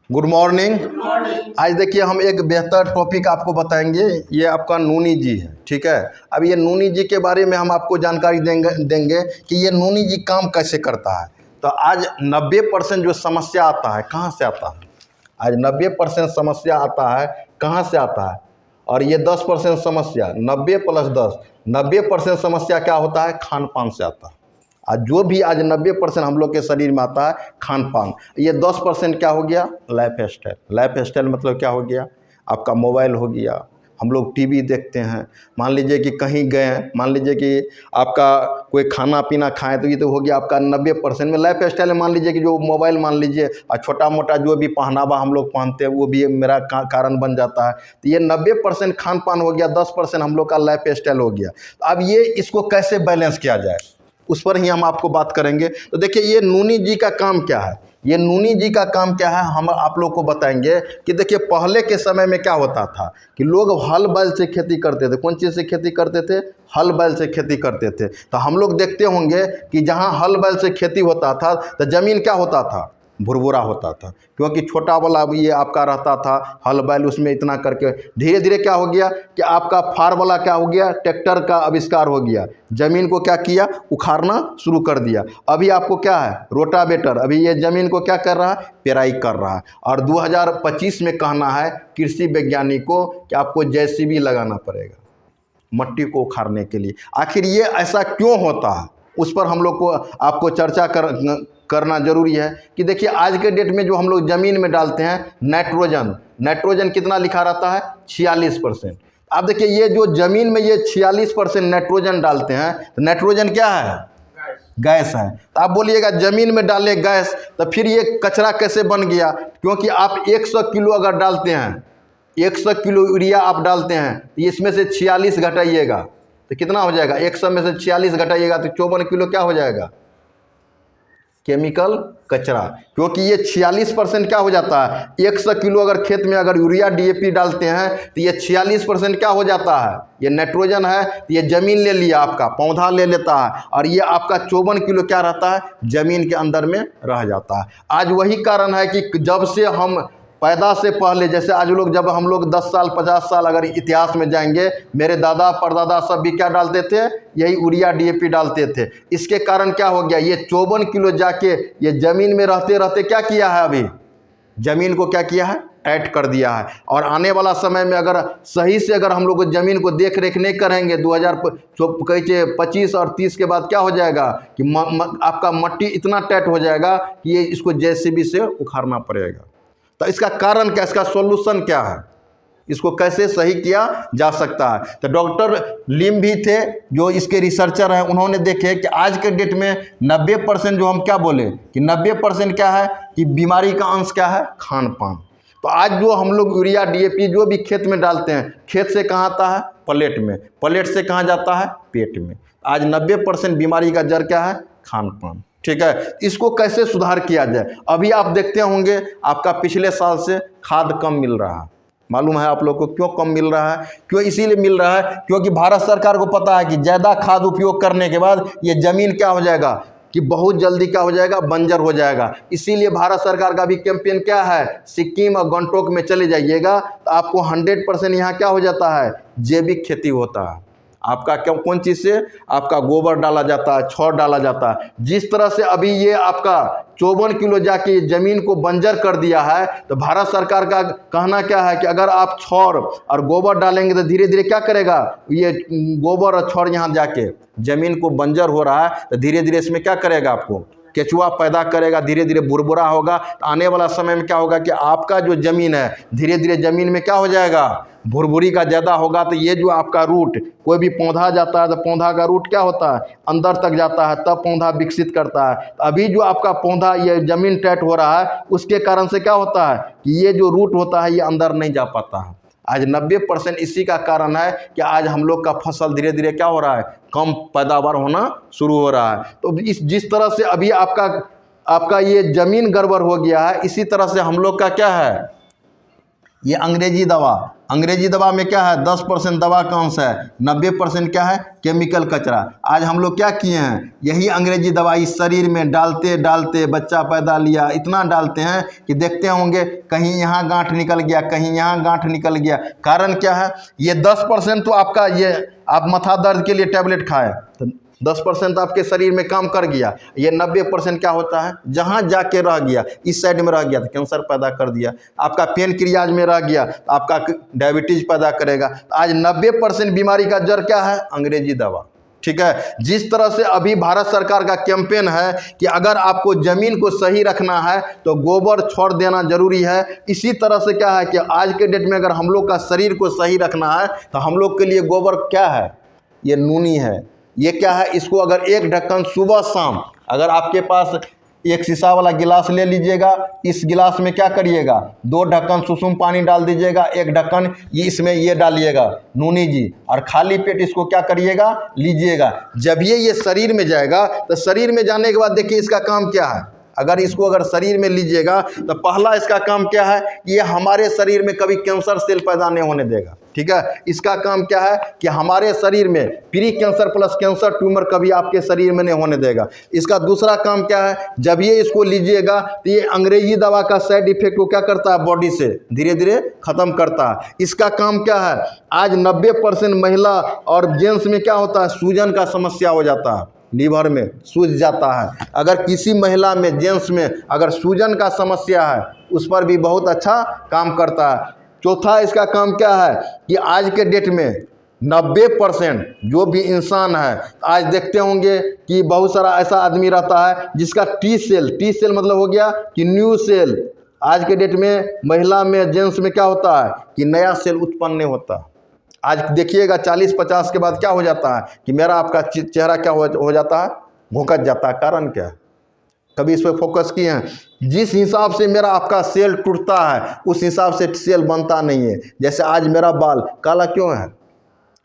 Good morning. आज देखिए हम एक बेहतर टॉपिक आपको बताएंगे। ये आपका नूनी जी है, ठीक है। अब ये नूनी जी के बारे में हम आपको जानकारी देंगे कि ये नूनी जी काम कैसे करता है। तो आज 90% जो समस्या आता है कहाँ से आता है? आज 90% समस्या आता है कहाँ से आता है? और ये 10% समस्या, 90 + 10, 90% समस्या क्या होता है? खान पान से आता है। आज जो भी आज 90% हम लोग के शरीर में आता है खान पान। ये 10% क्या हो गया? Life style. लाइफ स्टाइल मतलब क्या हो गया? आपका मोबाइल हो गया, हम लोग टीवी देखते हैं, मान लीजिए कि कहीं गए, मान लीजिए कि आपका कोई खाना पीना खाएं, तो ये तो हो गया आपका 90% में लाइफ स्टाइल में। मान लीजिए कि जो मोबाइल मान लीजिए और छोटा मोटा जो भी पहनावा हम लोग पहनते हैं वो भी मेरा कारण बन जाता है। तो ये 90% खान पान हो गया, 10% हम लोग का लाइफ स्टाइल हो गया। अब ये इसको कैसे बैलेंस किया जाए उस पर ही हम आपको बात करेंगे। तो देखिए ये नूनी जी का काम क्या है, ये नूनी जी का काम क्या है हम आप लोग को बताएंगे। कि देखिए पहले के समय में क्या होता था कि लोग हल बैल से खेती करते थे। कौन चीज़ से खेती करते थे? हल बैल से खेती करते थे। तो हम लोग देखते होंगे कि जहाँ हल बैल से खेती होता था तो ज़मीन क्या होता था? भुरभुरा होता था, क्योंकि छोटा वाला ये आपका रहता था हल बैल, उसमें इतना करके धीरे धीरे क्या हो गया कि आपका फार वाला क्या हो गया? ट्रैक्टर का आविष्कार हो गया। ज़मीन को क्या किया? उखाड़ना शुरू कर दिया। अभी आपको क्या है? रोटावेटर। अभी ये ज़मीन को क्या कर रहा है? पेराई कर रहा है। और 2025 में कहना है कृषि वैज्ञानिक को कि आपको JCB लगाना पड़ेगा मट्टी को उखाड़ने के लिए। आखिर ये ऐसा क्यों होता है उस पर हम लोग को आपको चर्चा करना जरूरी है। कि देखिए आज के डेट में जो हम लोग ज़मीन में डालते हैं नाइट्रोजन कितना लिखा रहता है? 46%। अब देखिए ये जो ज़मीन में ये 46% नाइट्रोजन डालते हैं, तो नाइट्रोजन क्या है? गैस है। तो आप बोलिएगा ज़मीन में डाले गैस, तो फिर ये कचरा कैसे बन गया? क्योंकि आप 100 किलो अगर डालते हैं, 100 किलो यूरिया आप डालते हैं, तो इसमें से 46 घटाइएगा तो कितना हो जाएगा? 100 में से 46 घटाइएगा तो 54 किलो क्या हो जाएगा? केमिकल कचरा। क्योंकि ये 46% क्या हो जाता है? 100 किलो अगर खेत में अगर यूरिया DAP डालते हैं तो ये 46% क्या हो जाता है? ये नाइट्रोजन है। तो ये ज़मीन ले लिया, आपका पौधा ले लेता है, और ये आपका 54 किलो क्या रहता है? ज़मीन के अंदर में रह जाता है। आज वही कारण है कि जब से हम पैदा से पहले, जैसे आज लोग जब हम लोग 10 साल 50 साल अगर इतिहास में जाएंगे, मेरे दादा परदादा सब भी क्या डालते थे? यही यूरिया DAP डालते थे। इसके कारण क्या हो गया? ये 54 किलो जाके ये ज़मीन में रहते रहते क्या किया है? अभी ज़मीन को क्या किया है? टाइट कर दिया है। और आने वाला समय में अगर सही से अगर हम लोग ज़मीन को देख रेख नहीं करेंगे, 2025 और 30 के बाद क्या हो जाएगा कि आपका मट्टी इतना टाइट हो जाएगा कि ये इसको JCB से उखाड़ना पड़ेगा। तो इसका कारण क्या, इसका सॉल्यूशन क्या है? इसको कैसे सही किया जा सकता है? तो डॉक्टर लिम भी थे जो इसके रिसर्चर हैं, उन्होंने देखे कि आज के डेट में 90% जो हम क्या बोले कि 90% क्या है कि बीमारी का अंश क्या है? खान पान। तो आज जो हम लोग यूरिया DAP जो भी खेत में डालते हैं, खेत से कहाँ आता है? प्लेट में। प्लेट से कहाँ जाता है? पेट में। आज 90% बीमारी का जड़ क्या है? खान पान। ठीक है, इसको कैसे सुधार किया जाए? अभी आप देखते होंगे आपका पिछले साल से खाद कम मिल रहा है। मालूम है आप लोग को क्यों कम मिल रहा है? क्यों इसीलिए मिल रहा है क्योंकि भारत सरकार को पता है कि ज़्यादा खाद उपयोग करने के बाद ये ज़मीन क्या हो जाएगा कि बहुत जल्दी क्या हो जाएगा? बंजर हो जाएगा। इसीलिए भारत सरकार का भी कैंपेन क्या है? सिक्किम और गंगटोक में चले जाइएगा तो आपको 100% यहाँ क्या हो जाता है? जैविक खेती होता है। आपका क्यों कौन चीज़ से? आपका गोबर डाला जाता है, छौर डाला जाता है। जिस तरह से अभी ये आपका 54 किलो जाके ज़मीन को बंजर कर दिया है, तो भारत सरकार का कहना क्या है कि अगर आप छौर और गोबर डालेंगे तो धीरे धीरे क्या करेगा? ये गोबर और छौर यहाँ जाके ज़मीन को बंजर हो रहा है, तो धीरे धीरे इसमें क्या करेगा? आपको केचुआ पैदा करेगा, धीरे धीरे बुरबुरा होगा। तो आने वाला समय में क्या होगा कि आपका जो ज़मीन है धीरे धीरे ज़मीन में क्या हो जाएगा? भुरभुरी का ज़्यादा होगा। तो ये जो आपका रूट, कोई भी पौधा जाता है तो पौधा का रूट क्या होता है? अंदर तक जाता है, तब पौधा विकसित करता है। तो अभी जो आपका पौधा ये ज़मीन टाइट हो रहा है, उसके कारण से क्या होता है कि ये जो रूट होता है ये अंदर नहीं जा पाता है। आज 90% इसी का कारण है कि आज हम लोग का फसल धीरे धीरे क्या हो रहा है? कम पैदावार होना शुरू हो रहा है। तो जिस तरह से अभी आपका ये ज़मीन गड़बड़ हो गया है, इसी तरह से हम लोग का क्या है? ये अंग्रेजी दवा अंग्रेजी दवा में क्या है 10% दवा का अंश है, 90% क्या है केमिकल कचरा। आज हम लोग क्या किए हैं, यही अंग्रेजी दवा इस शरीर में डालते डालते बच्चा पैदा लिया, इतना डालते हैं कि देखते होंगे कहीं यहाँ गांठ निकल गया, कहीं यहाँ गांठ निकल गया। कारण क्या है, ये 10% तो आपका ये आप माथा दर्द के लिए टैबलेट खाए तो 10% आपके शरीर में काम कर गया। ये 90% क्या होता है, जहाँ जाके रह गया, इस साइड में रह गया तो कैंसर पैदा कर दिया, आपका पेन क्रियाज में रह गया तो आपका डायबिटीज पैदा करेगा। आज 90% बीमारी का जड़ क्या है, अंग्रेजी दवा। ठीक है, जिस तरह से अभी भारत सरकार का कैंपेन है कि अगर आपको ज़मीन को सही रखना है तो गोबर छोड़ देना जरूरी है, इसी तरह से क्या है कि आज के डेट में अगर हम लोग का शरीर को सही रखना है तो हम लोग के लिए गोबर क्या है, ये नूनी है। ये क्या है, इसको अगर एक ढक्कन सुबह शाम, अगर आपके पास एक शीशा वाला गिलास ले लीजिएगा, इस गिलास में क्या करिएगा 2 ढक्कन सुसुम पानी डाल दीजिएगा, 1 ढक्कन ये इसमें ये डालिएगा नूनी जी, और खाली पेट इसको क्या करिएगा लीजिएगा। जब ये शरीर में जाएगा तो शरीर में जाने के बाद देखिए इसका काम क्या है। अगर इसको अगर शरीर में लीजिएगा तो पहला इसका काम क्या है, ये हमारे शरीर में कभी कैंसर सेल पैदा नहीं होने देगा। ठीक है, इसका काम क्या है कि हमारे शरीर में pre cancer plus cancer tumour कभी आपके शरीर में नहीं होने देगा। इसका दूसरा काम क्या है, जब ये इसको लीजिएगा तो ये अंग्रेजी दवा का साइड इफेक्ट को क्या करता है, बॉडी से धीरे धीरे खत्म करता है। इसका काम क्या है, आज 90% महिला और जेंट्स में क्या होता है, सूजन का समस्या हो जाता है, लीवर में सूज जाता है। अगर किसी महिला में जेंट्स में अगर सूजन का समस्या है उस पर भी बहुत अच्छा काम करता है। चौथा इसका काम क्या है कि आज के डेट में 90% जो भी इंसान है, आज देखते होंगे कि बहुत सारा ऐसा आदमी रहता है जिसका टी सेल मतलब हो गया कि न्यू सेल। आज के डेट में महिला में जेंट्स में क्या होता है कि नया सेल उत्पन्न नहीं होता। आज देखिएगा 40-50 के बाद क्या हो जाता है कि मेरा आपका चेहरा क्या हो जाता है, घोंकत जाता है। कारण क्या है, कभी इस पर फोकस किए हैं? जिस हिसाब से मेरा आपका सेल टूटता है उस हिसाब से सेल बनता नहीं है। जैसे आज मेरा बाल काला क्यों है,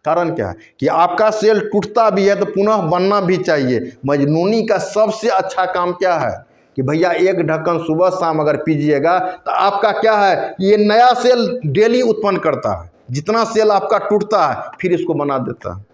कारण क्या है कि आपका सेल टूटता भी है तो पुनः बनना भी चाहिए। मजनूनी का सबसे अच्छा काम क्या है कि भैया 1 ढक्कन सुबह शाम अगर पीजिएगा तो आपका क्या है, ये नया सेल डेली उत्पन्न करता है। जितना सेल आपका टूटता है फिर इसको बना देता है।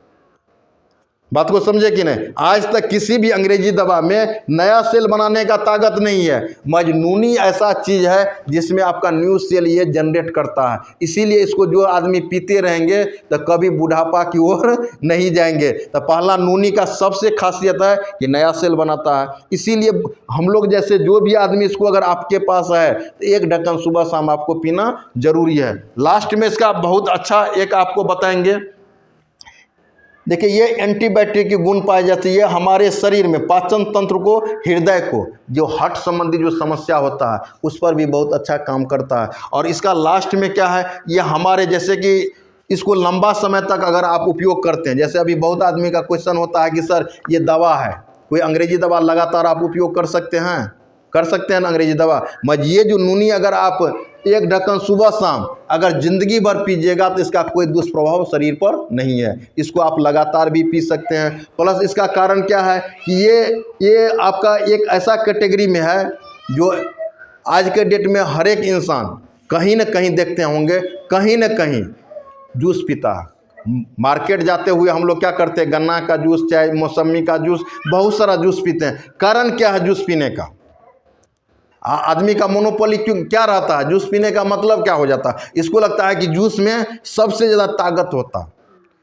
बात को समझे कि नहीं? आज तक किसी भी अंग्रेजी दवा में नया सेल बनाने का ताकत नहीं है। मजनूनी ऐसा चीज़ है जिसमें आपका न्यू सेल ये जनरेट करता है। इसीलिए इसको जो आदमी पीते रहेंगे तो कभी बुढ़ापा की ओर नहीं जाएंगे। तो पहला नूनी का सबसे खासियत है कि नया सेल बनाता है। इसीलिए हम लोग जैसे जो भी आदमी इसको अगर आपके पास है तो 1 ढक्कन सुबह शाम आपको पीना जरूरी है। लास्ट में इसका बहुत अच्छा एक आपको बताएंगे। देखिए ये एंटीबायोटिक की गुण पाए जाती है हमारे शरीर में, पाचन तंत्र को, हृदय को, जो हार्ट संबंधी जो समस्या होता है उस पर भी बहुत अच्छा काम करता है। और इसका लास्ट में क्या है, ये हमारे जैसे कि इसको लंबा समय तक अगर आप उपयोग करते हैं, जैसे अभी बहुत आदमी का क्वेश्चन होता है कि सर ये दवा है, कोई अंग्रेजी दवा लगातार आप उपयोग कर सकते हैं ना अंग्रेजी दवा। मगर ये जो नूनी अगर आप 1 ढक्कन सुबह शाम अगर ज़िंदगी भर पीजिएगा तो इसका कोई दुष्प्रभाव शरीर पर नहीं है। इसको आप लगातार भी पी सकते हैं। प्लस इसका कारण क्या है कि ये आपका एक ऐसा कैटेगरी में है जो आज के डेट में हर एक इंसान कहीं ना कहीं देखते होंगे, कहीं ना कहीं जूस पीता है। मार्केट जाते हुए हम लोग क्या करते हैं, गन्ना का जूस, चाहे मौसमी का जूस, बहुत सारा जूस पीते हैं। कारण क्या है जूस पीने का? आदमी का मोनोपोली क्या रहता है, जूस पीने का मतलब क्या हो जाता है, इसको लगता है कि जूस में सबसे ज़्यादा ताकत होता है।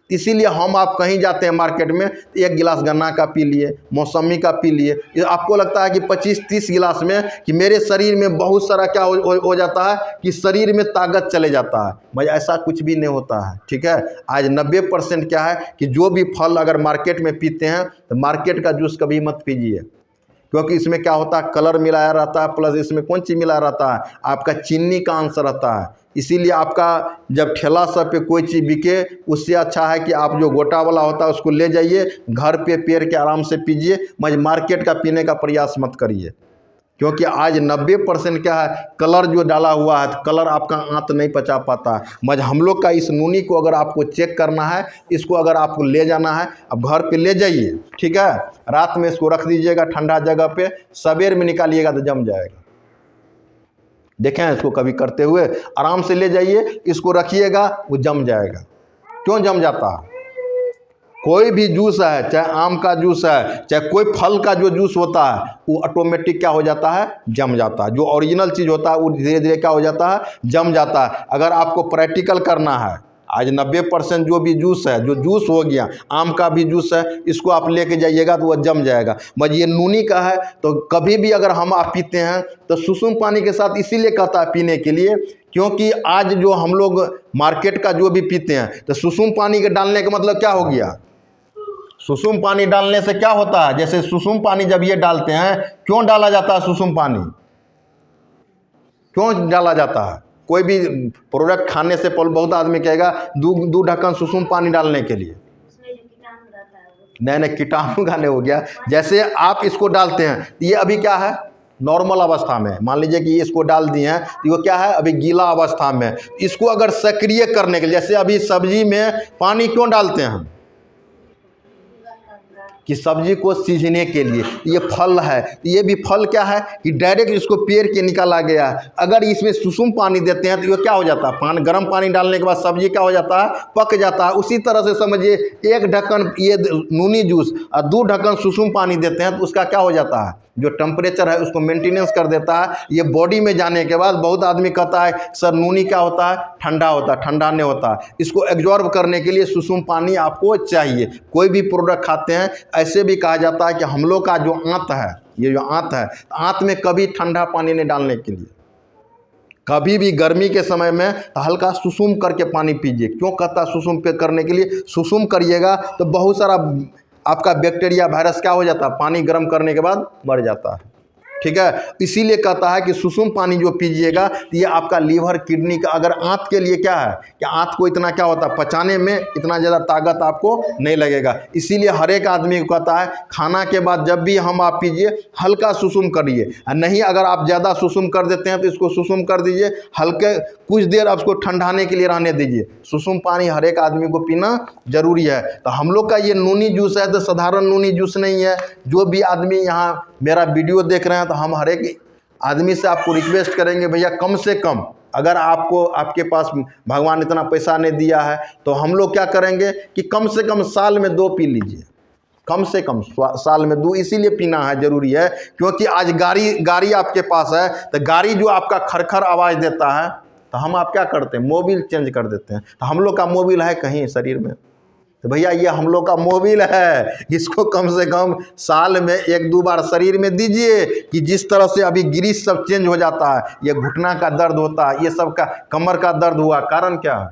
इसीलिए हम आप कहीं जाते हैं मार्केट में, 1 गिलास गन्ना का पी लिए, मौसमी का पी लिए, आपको लगता है कि 25-30 गिलास में कि मेरे शरीर में बहुत सारा क्या हो जाता है कि शरीर में ताकत चले जाता है। भाई ऐसा कुछ भी नहीं होता है। ठीक है, आज 90% क्या है कि जो भी फल अगर मार्केट में पीते हैं तो मार्केट का जूस कभी मत पीजिए, क्योंकि इसमें क्या होता है, कलर मिलाया रहता है, प्लस इसमें कौन चीज़ मिला रहता है, आपका चीनी का अंश रहता है। इसीलिए आपका जब ठेला सब पे कोई चीज़ बिके, उससे अच्छा है कि आप जो गोटा वाला होता है उसको ले जाइए, घर पे पेड़ के आराम से पीजिए। मगर मार्केट का पीने का प्रयास मत करिए, क्योंकि आज 90% क्या है, कलर जो डाला हुआ है, कलर आपका आंत नहीं पचा पाता है। मगर हम लोग का इस नूनी को अगर आपको चेक करना है, इसको अगर आपको ले जाना है, अब घर पे ले जाइए, ठीक है, रात में इसको रख दीजिएगा ठंडा जगह पे, सवेर में निकालिएगा तो जम जाएगा। देखें इसको कभी करते हुए, आराम से ले जाइए, इसको रखिएगा, वो जम जाएगा। क्यों जम जाता है? कोई भी जूस है, चाहे आम का जूस है, चाहे कोई फल का जो जूस होता है, वो ऑटोमेटिक क्या हो जाता है? जम जाता है। जो ओरिजिनल चीज़ होता है वो धीरे धीरे क्या हो जाता है? जम जाता है। अगर आपको प्रैक्टिकल करना है, आज 90% जो भी जूस है, जो जूस हो गया, आम का भी जूस है, इसको आप लेके जाइएगा तो वह जम जाएगा। बस ये नूनी का है, तो कभी भी अगर हम आप पीते हैं तो सुसुम पानी के साथ इसीलिए कहता है पीने के लिए, क्योंकि आज जो हम लोग मार्केट का जो भी पीते हैं, तो सुसुम पानी के डालने का मतलब क्या हो गया? सुसुम पानी डालने से क्या होता है? जैसे सुसुम पानी जब ये डालते हैं, क्यों डाला जाता है सुसुम पानी? क्यों डाला जाता है? कोई भी प्रोडक्ट खाने से पहले बहुत आदमी कहेगा दो ढक्कन सुसुम पानी डालने के लिए। नहीं, कीटाणु का नहीं हो गया। जैसे आप इसको डालते हैं, ये अभी क्या है? नॉर्मल अवस्था में। मान लीजिए कि इसको डाल दिए हैं, तो वो क्या है? अभी गीला अवस्था में। इसको अगर सक्रिय करने के लिए, जैसे अभी सब्जी में पानी क्यों डालते हैं हम? कि सब्जी को सीझने के लिए। ये फल है, ये भी फल क्या है कि डायरेक्ट इसको पेड़ के निकाला गया है। अगर इसमें सुसुम पानी देते हैं तो ये क्या हो जाता है? पानी, गर्म पानी डालने के बाद सब्जी क्या हो जाता है? पक जाता है। उसी तरह से समझिए, एक ढक्कन ये नूनी जूस और 2 ढक्कन सुसुम पानी देते हैं तो उसका क्या हो जाता है? जो टेम्परेचर है उसको मेंटेनेंस कर देता है। ये बॉडी में जाने के बाद बहुत आदमी कहता है सर नूनी क्या होता है? ठंडा होता है। ठंडा नहीं होता है। इसको एब्जॉर्ब करने के लिए सुसुम पानी आपको चाहिए। कोई भी प्रोडक्ट खाते हैं, ऐसे भी कहा जाता है कि हम लोग का जो आंत है, ये जो आंत है, आंत में कभी ठंडा पानी नहीं डालने के लिए। कभी भी गर्मी के समय में तो हल्का सुसुम करके पानी पीजिए। क्यों कहता है सुसुम पे करने के लिए? सुसुम करिएगा तो बहुत सारा आपका बैक्टीरिया, वायरस क्या हो जाता है? पानी गर्म करने के बाद मर जाता है। ठीक है, इसीलिए कहता है कि सुसुम पानी जो पीजिएगा, ये आपका लीवर, किडनी का, अगर आंत के लिए क्या है कि आंत को इतना क्या होता है? पचाने में इतना ज़्यादा ताकत आपको नहीं लगेगा। इसीलिए हर एक आदमी को कहता है खाना के बाद जब भी हम आप पीजिए, हल्का सुसुम करिए। नहीं, अगर आप ज़्यादा सुसुम कर देते हैं तो इसको सुसुम कर दीजिए, हल्के कुछ देर आपको ठंडाने के लिए रहने दीजिए। सुसुम पानी हर एक आदमी को पीना जरूरी है। तो हम लोग का ये नूनी जूस है तो साधारण नूनी जूस नहीं है। जो भी आदमी यहाँ मेरा वीडियो देख रहे हैं, तो हम हर एक आदमी से आपको रिक्वेस्ट करेंगे, भैया कम से कम, अगर आपके पास भगवान इतना पैसा नहीं दिया है, तो हम लोग क्या करेंगे कि कम से कम साल में 2 पी लीजिए। कम से कम साल में 2 इसीलिए पीना है, ज़रूरी है, क्योंकि आज गाड़ी आपके पास है, तो गाड़ी जो आपका खरखर आवाज़ देता है, तो हम आप क्या करते हैं? मोबिल चेंज कर देते हैं। तो हम लोग का मोबिल है कहीं शरीर में, तो भैया ये हम लोग का मोबिल है, इसको कम से कम साल में 1-2 बार शरीर में दीजिए। कि जिस तरह से अभी ग्रीस सब चेंज हो जाता है, ये घुटना का दर्द होता है, ये सब का कमर का दर्द हुआ, कारण क्या है?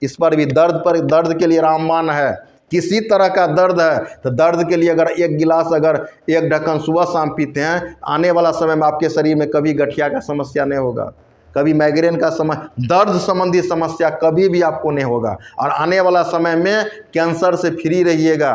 इस पर भी दर्द के लिए रामबाण है। किसी तरह का दर्द है तो दर्द के लिए अगर 1 गिलास, अगर 1 ढक्कन सुबह शाम पीते हैं, आने वाला समय में आपके शरीर में कभी गठिया का समस्या नहीं होगा, कभी माइग्रेन का दर्द संबंधी समस्या कभी भी आपको नहीं होगा। और आने वाला समय में कैंसर से फ्री रहिएगा,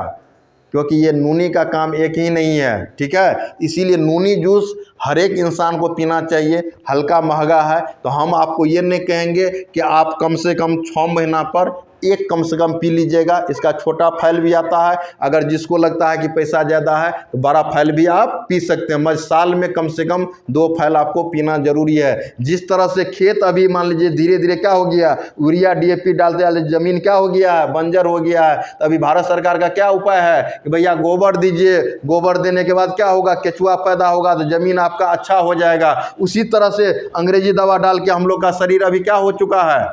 क्योंकि ये नूनी का काम एक ही नहीं है। ठीक है, इसीलिए नूनी जूस हर एक इंसान को पीना चाहिए। हल्का महंगा है, तो हम आपको ये नहीं कहेंगे कि आप कम से कम 6 महीना पर एक कम से कम पी लीजिएगा। इसका छोटा फाइल भी आता है, अगर जिसको लगता है कि पैसा ज़्यादा है तो बड़ा फाइल भी आप पी सकते हैं। मगर साल में कम से कम 2 फाइल आपको पीना जरूरी है। जिस तरह से खेत अभी मान लीजिए धीरे धीरे क्या हो गया, यूरिया DAP डालते डालते ज़मीन क्या हो गया है? बंजर हो गया है। तो अभी भारत सरकार का क्या उपाय है कि भैया गोबर दीजिए, गोबर देने के बाद क्या होगा? केचुआ पैदा होगा तो ज़मीन आपका अच्छा हो जाएगा। उसी तरह से अंग्रेजी दवा डाल के हम लोग का शरीर अभी क्या हो चुका है?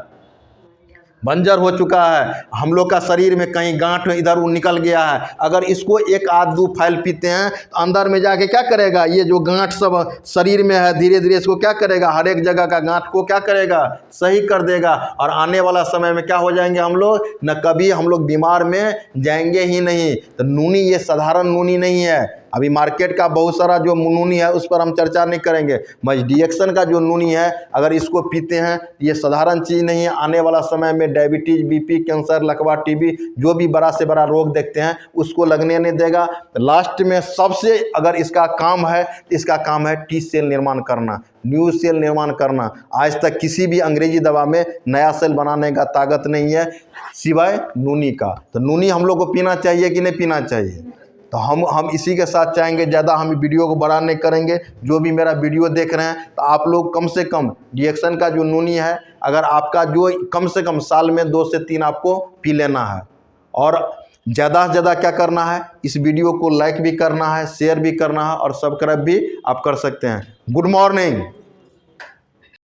बंजर हो चुका है। हम लोग का शरीर में कहीं गांठ इधर निकल गया है। अगर इसको 1-2 फाइल पीते हैं तो अंदर में जाके क्या करेगा? ये जो गांठ सब शरीर में है, धीरे धीरे इसको क्या करेगा? हर एक जगह का गांठ को क्या करेगा? सही कर देगा। और आने वाला समय में क्या हो जाएंगे हम लोग? न कभी हम लोग बीमार में जाएंगे ही नहीं। तो नूनी ये साधारण नूनी नहीं है। अभी मार्केट का बहुत सारा जो नूनी है उस पर हम चर्चा नहीं करेंगे। मल्टीएक्शन का जो नूनी है, अगर इसको पीते हैं, ये साधारण चीज़ नहीं है। आने वाला समय में डायबिटीज़, BP, कैंसर, लकवा, TB, जो भी बड़ा से बड़ा रोग देखते हैं उसको लगने नहीं देगा। लास्ट में सबसे अगर इसका काम है, इसका काम है T सेल निर्माण करना, न्यू सेल निर्माण करना। आज तक किसी भी अंग्रेजी दवा में नया सेल बनाने का ताकत नहीं है सिवाय नूनी का। तो नूनी हम लोग को पीना चाहिए कि नहीं पीना चाहिए? तो हम इसी के साथ चाहेंगे, ज़्यादा हम वीडियो को बड़ा नहीं करेंगे। जो भी मेरा वीडियो देख रहे हैं तो आप लोग कम से कम रिएक्शन का जो नूनी है, अगर आपका जो कम से कम साल में 2 से 3 आपको पी लेना है। और ज़्यादा से ज़्यादा क्या करना है, इस वीडियो को लाइक भी करना है, शेयर भी करना है और सब्सक्राइब भी आप कर सकते हैं। Good morning.